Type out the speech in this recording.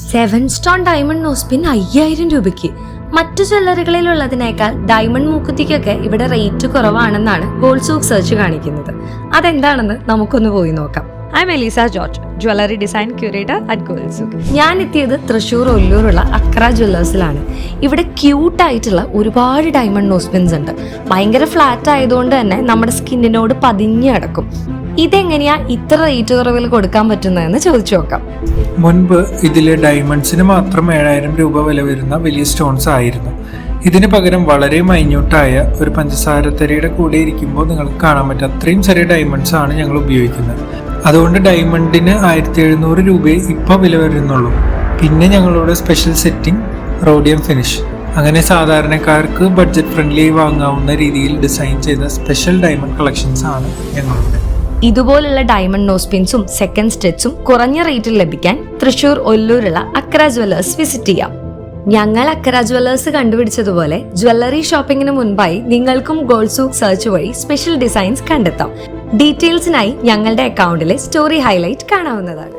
7 stone diamond nose pin 5000 രൂപയ്ക്ക്. മറ്റു ജ്വല്ലറികളിലുള്ളതിനേക്കാൾ diamond മൂക്കുത്തിക്കൊക്കെ ഇവിടെ റേറ്റ് കുറവാണെന്നാണ് ഗോൾഡ് സൂക്ക് സെർച്ച് കാണിക്കുന്നത്. അതെന്താണെന്ന് നമുക്കൊന്ന് പോയി നോക്കാം. I'm Elisa George, Jewelry Design Curator at Gold Souk. ഞാൻ എത്തിയത് തൃശ്ശൂർ ഒല്ലൂരുള്ള അക്ര ജ്വല്ലേഴ്സിലാണ്. ഇവിടെ ക്യൂട്ടായിട്ടുള്ള ഒരുപാട് ഡയമണ്ട് നോസ്പിൻസ് ഉണ്ട്. ഭയങ്കര ഫ്ലാറ്റ് ആയതുകൊണ്ട് തന്നെ നമ്മുടെ സ്കിന്നിനോട് പതിഞ്ഞ് കിടക്കും. ഇതെങ്ങനെയാ ഇത്ര റേറ്റ് കുറവിൽ കൊടുക്കാൻ പറ്റുന്നതെന്ന് ചോദിച്ചു നോക്കാം. മുൻപ് ഇതിലെ ഡയമണ്ട്സിന് മാത്രം 7000 രൂപ വില വരുന്ന വലിയ സ്റ്റോൺസ് ആയിരുന്നു. ഇതിന് പകരം വളരെ മൈന്യൂട്ടായ ഒരു പഞ്ചസാരത്തരയുടെ കൂടെ ഇരിക്കുമ്പോൾ നിങ്ങൾക്ക് കാണാൻ പറ്റും അത്രയും ചെറിയ ഡയമണ്ട്സ് ആണ് ഞങ്ങൾ ഉപയോഗിക്കുന്നത്. അതുകൊണ്ട് ഡയമണ്ടിന് 1700 രൂപയെ ഇപ്പോൾ വില വരുന്നുള്ളൂ. പിന്നെ ഞങ്ങളുടെ സ്പെഷ്യൽ സെറ്റിംഗ് റോഡിയം ഫിനിഷ്, അങ്ങനെ സാധാരണക്കാർക്ക് ബഡ്ജറ്റ് ഫ്രണ്ട്ലി വാങ്ങാവുന്ന രീതിയിൽ ഡിസൈൻ ചെയ്ത സ്പെഷ്യൽ ഡയമണ്ട് കളക്ഷൻസ് ആണ് ഞങ്ങളുടെ. ഇതുപോലുള്ള ഡയമണ്ട് നോസ്പിൻസും സെക്കൻഡ് സ്റ്റെറ്റ്സും കുറഞ്ഞ റേറ്റിൽ ലഭിക്കാൻ തൃശ്ശൂർ ഒല്ലൂരുള്ള അക്ര ജ്വല്ലേഴ്സ് വിസിറ്റ് ചെയ്യാം. ഞങ്ങൾ അക്ര ജ്വല്ലേഴ്സ് കണ്ടുപിടിച്ചതുപോലെ ജ്വല്ലറി ഷോപ്പിംഗിന് മുൻപായി നിങ്ങൾക്കും ഗോൾഡ് സൂക്ക് സെർച്ച് വഴി സ്പെഷ്യൽ ഡിസൈൻസ് കണ്ടെത്താം. ഡീറ്റെയിൽസിനായി ഞങ്ങളുടെ അക്കൗണ്ടിലെ സ്റ്റോറി ഹൈലൈറ്റ് കാണാവുന്നതാണ്.